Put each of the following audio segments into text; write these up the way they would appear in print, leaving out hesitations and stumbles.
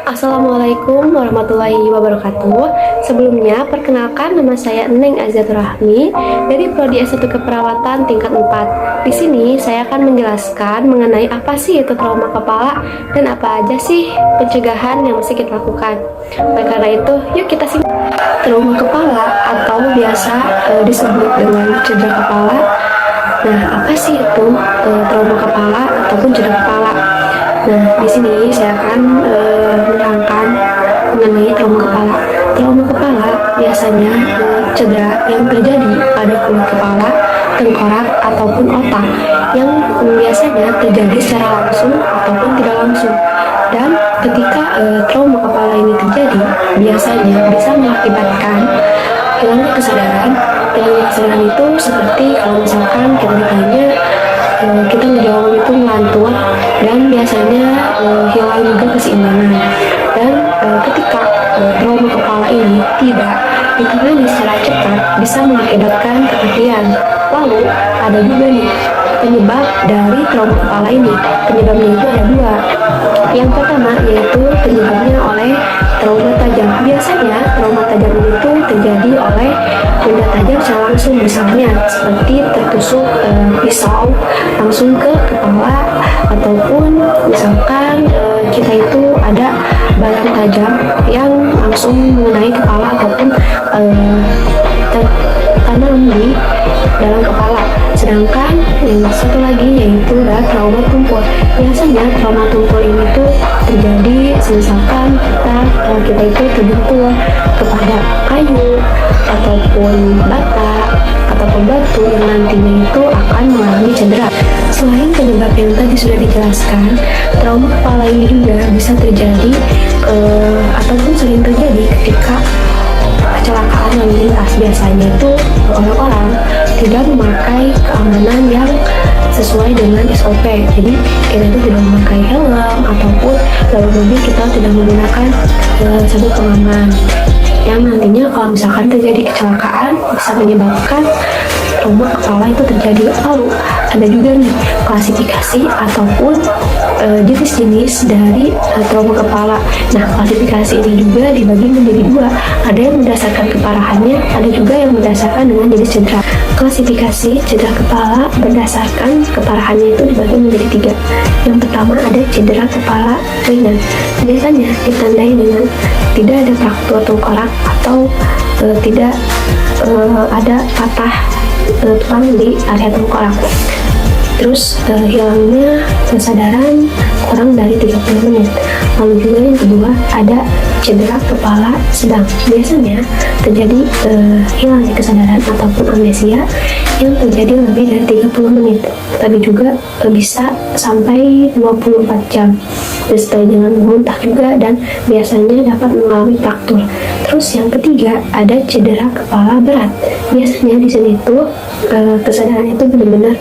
Assalamualaikum warahmatullahi wabarakatuh. Sebelumnya, perkenalkan nama saya Neng Azatul Rahmi dari Prodi S1 Keperawatan tingkat 4. Di sini saya akan menjelaskan mengenai apa sih itu trauma kepala dan apa aja sih pencegahan yang mesti kita lakukan. Oleh karena itu, yuk kita simak. Trauma kepala atau biasa disebut dengan cedera kepala. Nah, apa sih itu trauma kepala ataupun cedera kepala? Nah, di sini saya akan menerangkan mengenai trauma kepala. Trauma kepala biasanya cedera yang terjadi pada kulit kepala, tengkorak, ataupun otak yang biasanya terjadi secara langsung ataupun tidak langsung. Dan ketika trauma kepala ini terjadi, biasanya bisa mengakibatkan hilangnya kesadaran. Hilangnya kesadaran itu seperti kalau misalkan kita ditanya, kita ngejawab itu ngantuk dan biasanya hilang juga keseimbangan. Dan ketika trauma kepala ini tidak ditangani secara cepat, bisa mengakibatkan kematian. Lalu ada juga nih penyebab dari trauma kepala ini. Penyebabnya itu ada dua. Yang pertama yaitu penyebabnya oleh trauma tajam. Biasanya trauma tajam itu terjadi oleh benda tajam secara langsung, misalnya seperti tertusuk pisau langsung ke kepala, ataupun misalkan kita itu ada barang tajam yang langsung mengenai kepala ataupun tertanam di dalam kepala. Sedangkan yang satu lagi yaitu trauma tumpul. Biasanya trauma tumpul ini tuh terjadi misalkan kita itu terbentur kepada kayu ataupun bata ataupun batu yang nantinya itu akan mengalami cedera. Selain penyebab yang tadi sudah dijelaskan, trauma kepala ini juga bisa terjadi ataupun sering terjadi ketika kecelakaan lalu lintas. Biasanya itu orang-orang tidak memakai keamanan yang sesuai dengan SOP. Jadi kita itu tidak memakai helm ataupun dalam mobil kita tidak menggunakan sabuk pengaman yang nantinya kalau misalkan terjadi kecelakaan bisa menyebabkan trauma kepala itu terjadi. Lalu ada juga nih klasifikasi ataupun jenis-jenis dari trauma kepala. Nah, klasifikasi ini juga dibagi menjadi dua. Ada yang berdasarkan keparahannya, ada juga yang berdasarkan dengan jenis cedera. Klasifikasi cedera kepala berdasarkan keparahannya itu dibagi menjadi tiga. Yang pertama ada cedera kepala ringan. Biasanya ditandai dengan tidak ada fraktur tengkorak atau tidak ada patah tulang di area tengkorak. Terus hilangnya kesadaran kurang dari 30 menit. Lalu juga yang kedua ada cedera kepala sedang. Biasanya terjadi hilangnya kesadaran ataupun amnesia yang terjadi lebih dari 30 menit. Tapi juga bisa sampai 24 jam. Disertai dengan muntah juga dan biasanya dapat mengalami fraktur. Terus yang ketiga ada cedera kepala berat. Biasanya di sini tuh kesadaran itu benar-benar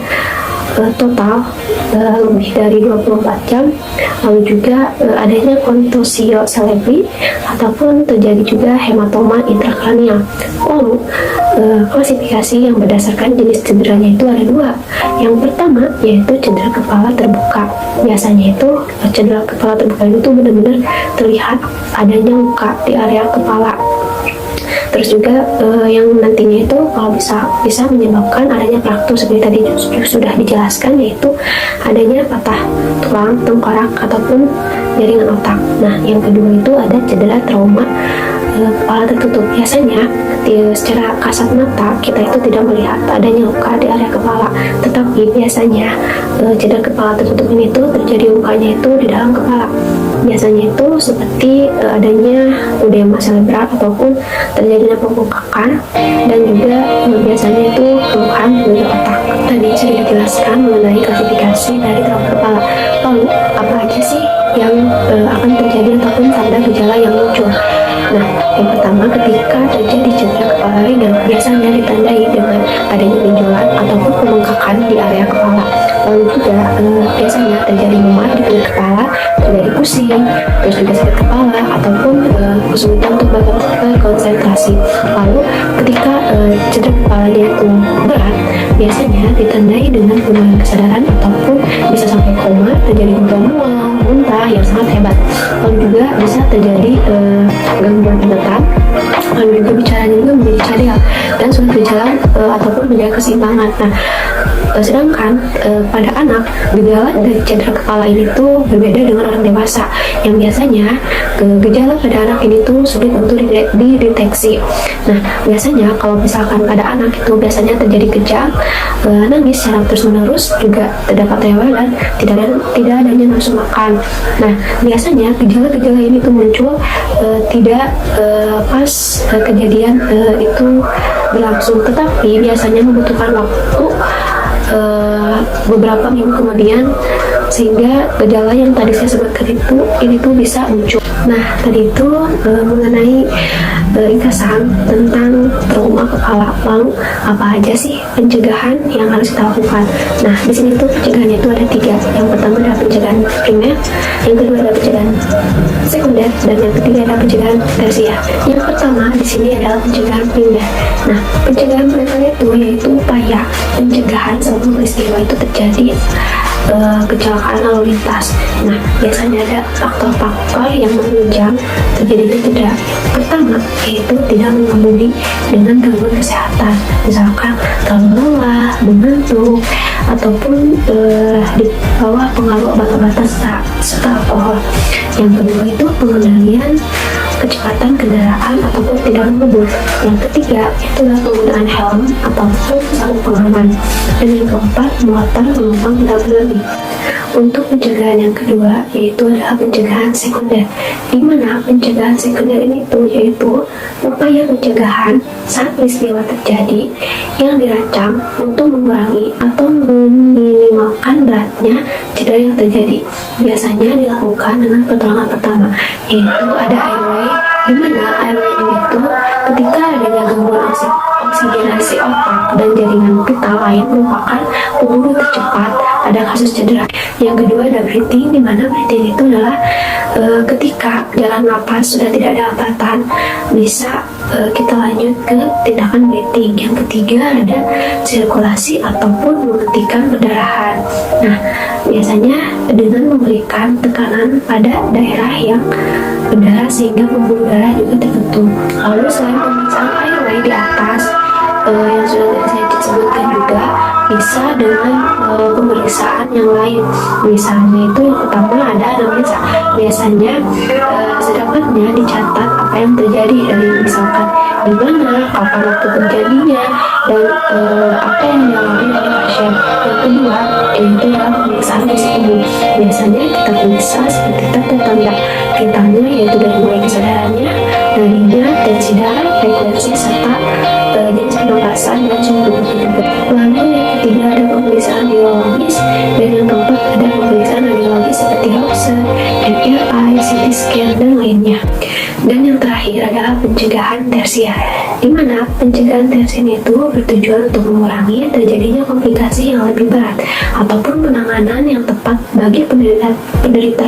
total lebih dari 24 jam. Lalu juga adanya kontusio cerebri ataupun terjadi juga hematoma intrakranial. Lalu klasifikasi yang berdasarkan jenis cederanya itu ada dua. Yang pertama yaitu cedera kepala terbuka. Biasanya itu cedera kepala terbuka itu benar-benar terlihat adanya luka di area kepala. Terus juga yang nantinya itu kalau bisa menyebabkan adanya fraktur seperti tadi sudah dijelaskan, yaitu adanya patah tulang tengkorak ataupun jaringan otak. Nah, yang kedua itu ada cedera trauma kepala tertutup. Biasanya secara kasat mata kita itu tidak melihat adanya luka di area kepala, tetapi biasanya cedera kepala tertutup ini tuh terjadi lukanya itu di dalam kepala. Biasanya itu seperti adanya edema cerebral ataupun terjadinya pembengkakan, dan juga biasanya itu keluhan dari otak. Tadi sudah dijelaskan mengenai klasifikasi dari trauma kepala. Lalu apa aja sih yang akan terjadi ataupun tanda gejala yang muncul? Nah, yang pertama ketika terjadi cedera kepala ringan biasanya ditandai dengan adanya benjolan ataupun pembengkakan di area kepala. Lalu juga biasanya terjadi memar di kulit kepala, terjadi pusing, terus juga sakit kepala ataupun kesulitan untuk berkonsentrasi. Lalu ketika cedera kepalanya itu berat, biasanya ditandai dengan penurunan kesadaran ataupun bisa sampai koma, terjadi mual, muntah yang sangat hebat. Lalu juga bisa terjadi gangguan ingatan, lalu juga bicaranya juga menjadi cadel dan sulit berjalan ataupun menjaga keseimbangan. Nah, sedangkan pada anak, gejala dari cedera kepala ini tuh berbeda dengan orang dewasa, yang biasanya gejala pada anak ini tuh sulit untuk dideteksi. Nah, biasanya kalau misalkan pada anak itu biasanya terjadi kejang, nangis secara terus-menerus, juga terdapat rewel dan tidak adanya nafsu makan. Nah, biasanya gejala-gejala ini tuh muncul tidak pas kejadian itu berlangsung, tetapi biasanya membutuhkan waktu beberapa minggu kemudian sehingga gejala yang tadi saya sebutkan ini tuh bisa muncul. Nah, tadi itu mengenai ringkasan tentang trauma kepala. Lalu apa aja sih pencegahan yang harus kita lakukan? Nah, di sini tuh pencegahannya itu ada 3. Yang pertama adalah pencegahan primer, yang kedua adalah pencegahan sekunder, dan yang ketiga adalah pencegahan tersier. Yang pertama di sini adalah pencegahan primer. Nah, pencegahan primer itu yaitu upaya pencegahan sebelum peristiwa itu terjadi kecelakaan lalu lintas. Nah, biasanya ada faktor-faktor yang menunjang terjadinya cedera. Pertama, yaitu tidak mengemudi dengan gangguan kesehatan, misalkan terlalu lelah, mengantuk, ataupun di bawah pengaruh obat-obatan serta alkohol. Yang kedua itu pengendalian kecepatan kendaraan ataupun tidak mengebut. Yang ketiga itulah penggunaan helm ataupun sabuk pengaman. Dan yang keempat, muatan penumpang tidak berlebih. Untuk pencegahan yang kedua yaitu adalah pencegahan sekunder, di mana pencegahan sekunder ini tuh yaitu upaya pencegahan saat peristiwa terjadi yang dirancang untuk mengurangi atau meminimalkan beratnya cedera yang terjadi. Biasanya dilakukan dengan pertolongan pertama, yaitu ada airway, di mana airway ini tuh ketika adanya gangguan oksigenasi otak dan jaringan vital lain merupakan pembunuh tercepat ada kasus cedera. Yang kedua ada breathing, di mana breathing itu adalah ketika jalan napas sudah tidak ada hambatan, bisa kita lanjut ke tindakan breathing. Yang ketiga ada sirkulasi ataupun menghentikan perdarahan. Nah, biasanya dengan memberikan tekanan pada daerah yang berdarah sehingga pembuluh darah juga tertutup. Lalu selain pemeriksaan airway di atas yang sudah saya sebutkan juga bisa dengan pemeriksaan yang lain. Misalnya itu yang pertama ada namanya biasanya sedapatnya dicatat apa yang terjadi, dari misalkan di mana, kapan waktu terjadinya, dan apa yang dialami oleh pasien. Yang kedua itu adalah pemeriksaan fisik tubuh. Biasanya kita periksa seperti tanda vitalnya, yaitu dari mulai kesadarannya, nadinya, tensi darah, frekuensi, serta jenis pernapasan dan suhu tubuh juga. Lalu yang ketiga ada pemeriksaan biologis, dan yang keempat ada pemeriksaan radiologis seperti Holter, MRI, CT scan, dan lainnya. Dan yang terakhir adalah pencegahan tersier, di mana pencegahan tersier itu bertujuan untuk mengurangi terjadinya komplikasi yang lebih berat ataupun penanganan yang tepat bagi penderita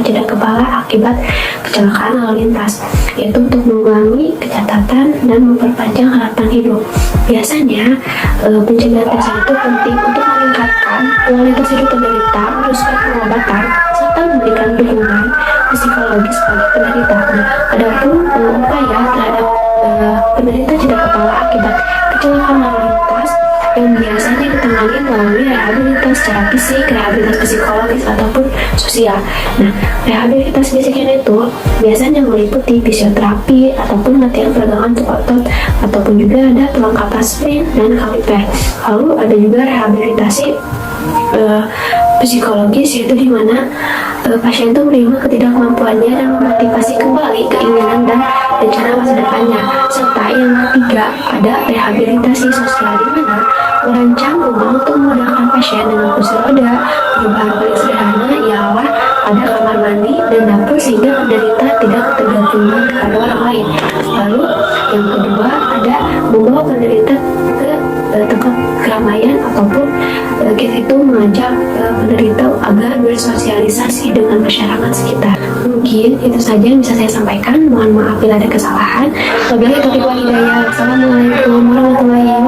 cedera kepala akibat kecelakaan lalu lintas, yaitu untuk mengurangi kecacatan dan memperpanjang harapan hidup. Biasanya pencegahan tersier itu penting untuk meningkatkan kualitas hidup penderita, meneruskan pengobatan, serta memberikan dukungan psikologis bagi penderita. Nah, adapun upaya terhadap penderita cedera kepala akibat kecelakaan lalu lintas yang biasanya ditangani melalui rehabilitas secara fisik, rehabilitas psikologis, ataupun sosial. Nah, rehabilitas fisiknya itu biasanya meliputi fisioterapi ataupun latihan peregangan untuk otot, ataupun juga ada pelengkapan sprint dan kaliper. Lalu ada juga rehabilitasi psikologis, yaitu di mana pasien itu menerima ketidakmampuannya dan memotivasi kembali keinginan dan rencana masa depannya. Serta yang ketiga ada rehabilitasi sosial, di mana merancang rumah untuk memudahkan pasien dengan kursi roda. Perubahan paling sederhana ialah ada kamar mandi dan dapur sehingga penderita tidak ketergantungan kepada orang lain. Lalu yang kedua ada membawa penderita ke tempat keramaian ataupun kita itu mengajak penderita agar bersosialisasi dengan masyarakat sekitar. Mungkin itu saja yang bisa saya sampaikan. Mohon maaf bila ada kesalahan. Wabillahi taufiq wal hidayah. Wassalamualaikum warahmatullahi wabarakatuh.